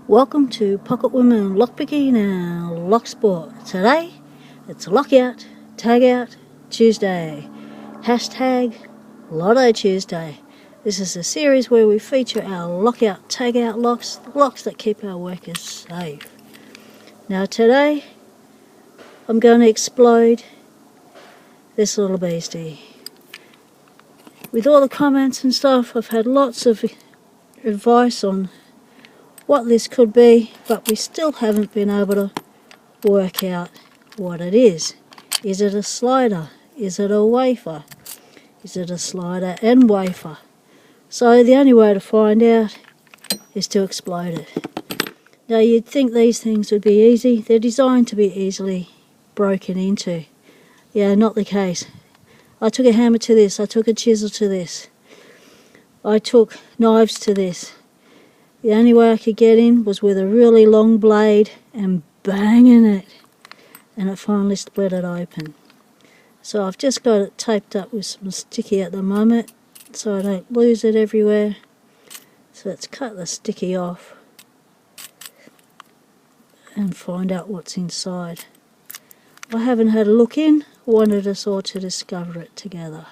Welcome to Pocket Women Lockpicking and Lock Sport. Today, it's Lockout, Tagout Tuesday. Hashtag LOTO Tuesday. This is a series where we feature our lockout, tagout locks, the locks that keep our workers safe. Now today, I'm going to explode this little beastie. With all the comments and stuff, I've had lots of advice on what this could be, but we still haven't been able to work out what it is. Is it a slider? Is it a wafer? Is it a slider and wafer? So the only way to find out is to explode it. Now you'd think these things would be easy. They're designed to be easily broken into. Yeah, not the case. I took a hammer to this, I took a chisel to this, I took knives to this. The only way I could get in was with a really long blade and banging it, and it finally split it open. So I've just got it taped up with some sticky at the moment so I don't lose it everywhere. So let's cut the sticky off and find out what's inside. I haven't had a look in, wanted us all to discover it together.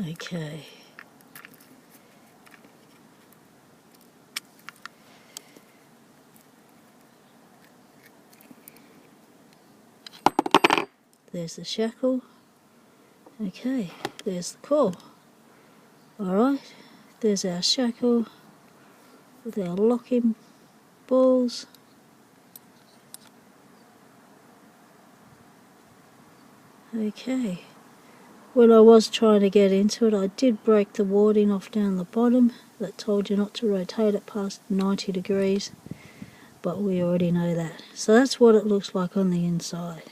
Okay. There's the shackle. Okay, there's the core. Alright, there's our shackle with our locking balls. Okay. When I was trying to get into it, I did break the warding off down the bottom that told you not to rotate it past 90 degrees, but we already know that. So that's what it looks like on the inside.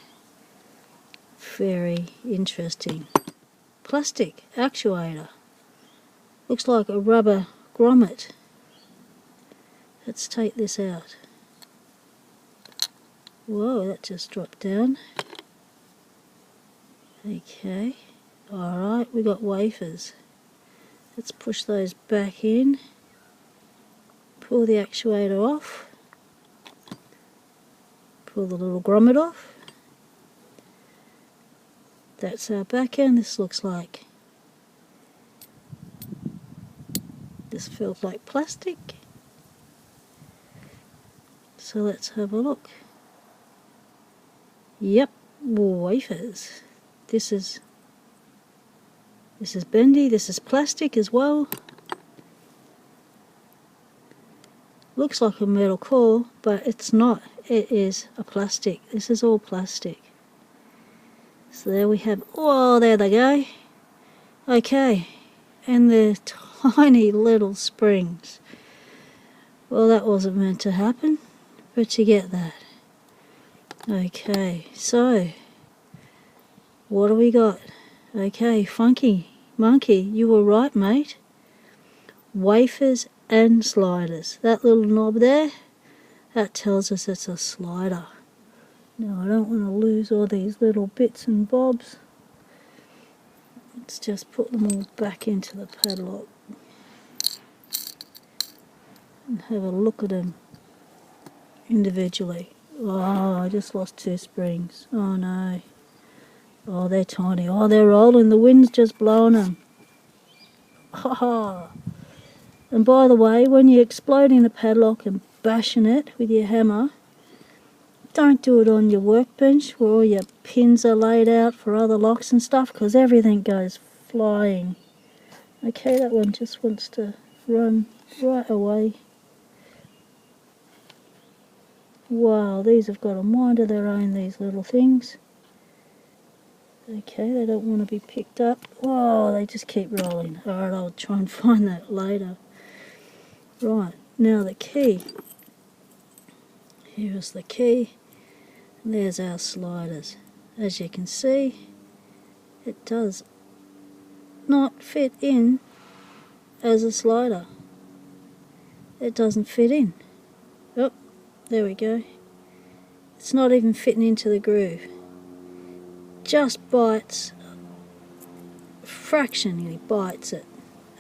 Very interesting. Plastic actuator. Looks like a rubber grommet. Let's take this out. Whoa, that just dropped down. Okay. Alright, we got wafers. Let's push those back in. Pull the actuator off. Pull the little grommet off. That's our back end. This looks like... this feels like plastic. So let's have a look. Yep, wafers. This is bendy, this is plastic as well. Looks like a metal core, but it's not. It is a plastic. This is all plastic. So there we have, oh, there they go. Okay, and they're tiny little springs. Well, that wasn't meant to happen, but you get that. Okay, so what do we got? Okay, funky monkey, you were right, mate. Wafers and sliders. That little knob there, that tells us it's a slider. Now I don't want to lose all these little bits and bobs. Let's just put them all back into the padlock and have a look at them individually. Oh, I just lost two springs. Oh no. Oh, they're tiny. Oh, they're rolling. The wind's just blowing them. Ha ha. And by the way, when you're exploding the padlock and bashing it with your hammer, don't do it on your workbench where all your pins are laid out for other locks and stuff, because everything goes flying. Okay, that one just wants to run right away. Wow, these have got a mind of their own, these little things. Okay, they don't want to be picked up. Whoa, they just keep rolling. Alright, I'll try and find that later. Right, now the key. Here is the key. And there's our sliders. As you can see, it does not fit in as a slider. It doesn't fit in. Oh, there we go. It's not even fitting into the groove. Just bites, fractionally bites it,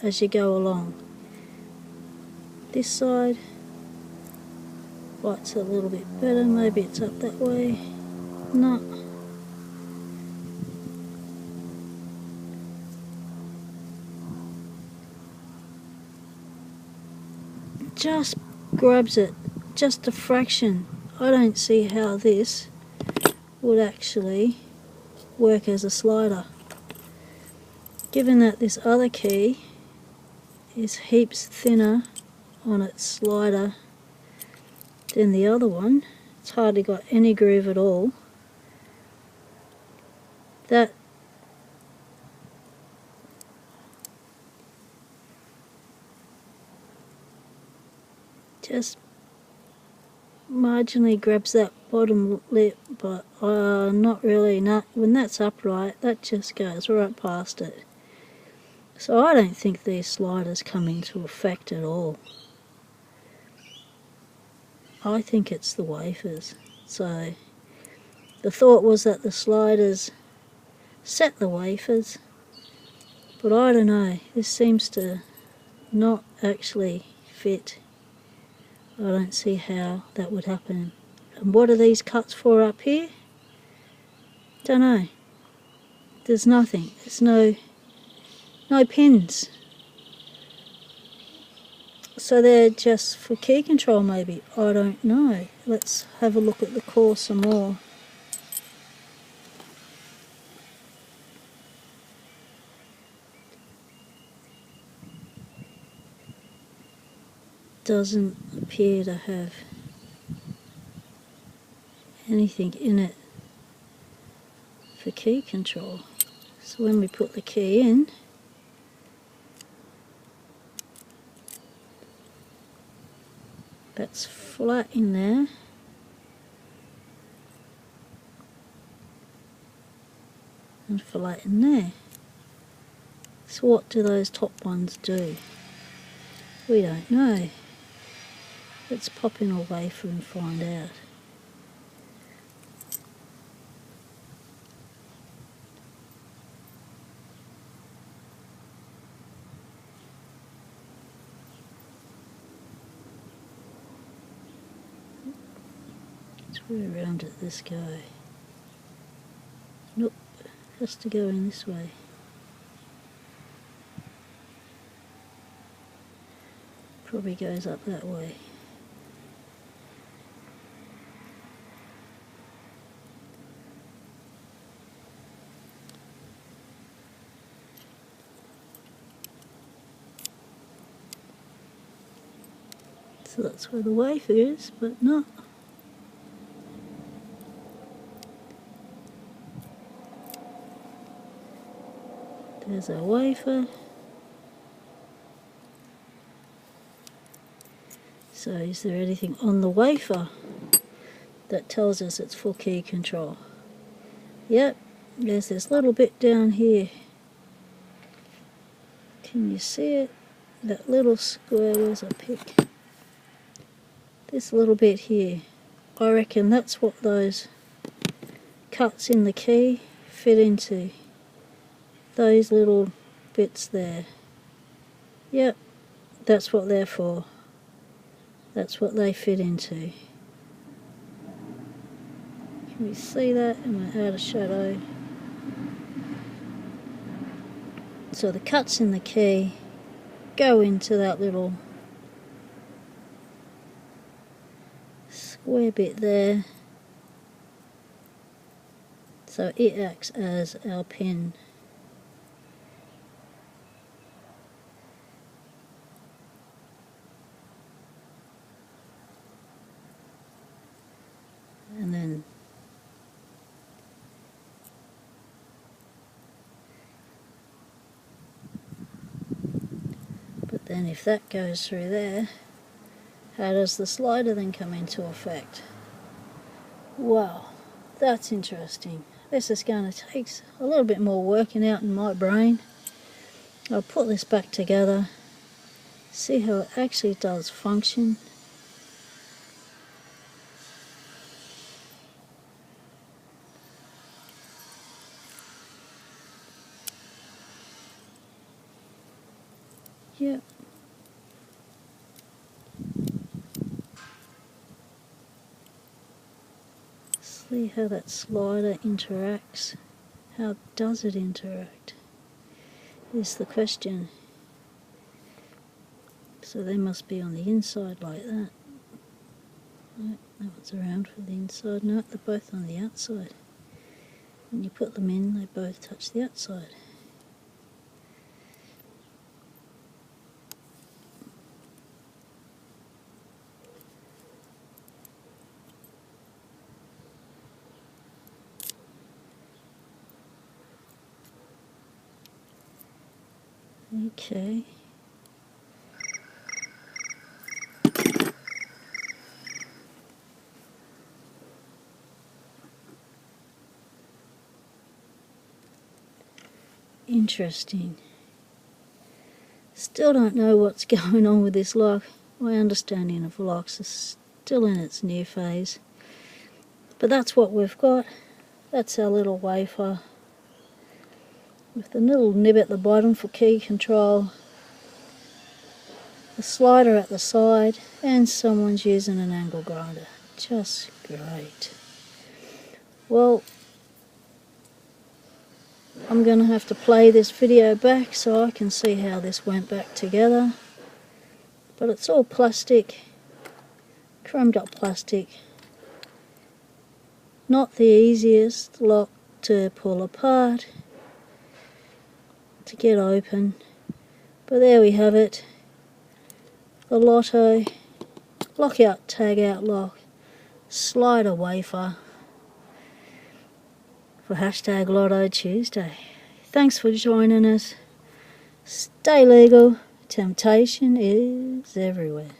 as you go along. This side light's a little bit better, maybe it's up that way. No. Just grabs it, just a fraction. I don't see how this would actually work as a slider, given that this other key is heaps thinner on its slider than the other one. It's hardly got any groove at all. That just marginally grabs that bottom lip, but not really. When that's upright, that just goes right past it. So I don't think these sliders come into effect at all. I think it's the wafers. So the thought was that the sliders set the wafers, but I don't know, this seems to not actually fit. I don't see how that would happen. And what are these cuts for up here? Don't know. There's nothing. There's no pins. So they're just for key control maybe. I don't know. Let's have a look at the core some more. Doesn't appear to have anything in it for key control. So when we put the key in, that's flat in there. And flat in there. So what do those top ones do? We don't know. Let's pop in a wafer and find out. Where around did this go? Nope, has to go in this way. Probably goes up that way. So that's where the wafer is, but not. There's our wafer. So is there anything on the wafer that tells us it's for key control? Yep, there's this little bit down here. Can you see it? That little square, where's a pick? This little bit here. I reckon that's what those cuts in the key fit into. Those little bits there. Yep, that's what they're for. That's what they fit into. Can we see that? Am I out of shadow? So the cuts in the key go into that little square bit there. So it acts as our pin. And then but then if that goes through there, how does the slider then come into effect? Wow, that's interesting. This is going to take a little bit more working out in my brain. I'll put this back together, see how it actually does function. Yep. See how that slider interacts. How does it interact? Is the question. So they must be on the inside like that. No, that one's around for the inside. No, they're both on the outside. When you put them in, they both touch the outside. Okay. Interesting. Still don't know what's going on with this lock. My understanding of locks is still in its new phase. But that's what we've got. That's our little wafer with the little nib at the bottom for key control, the slider at the side, and someone's using an angle grinder. Just great. Well, I'm going to have to play this video back so I can see how this went back together. But it's all plastic, chromed up plastic. Not the easiest lock to pull apart, to get open. But there we have it. The LOTO lockout tagout lock slider wafer for hashtag LOTO Tuesday. Thanks for joining us. Stay legal. Temptation is everywhere.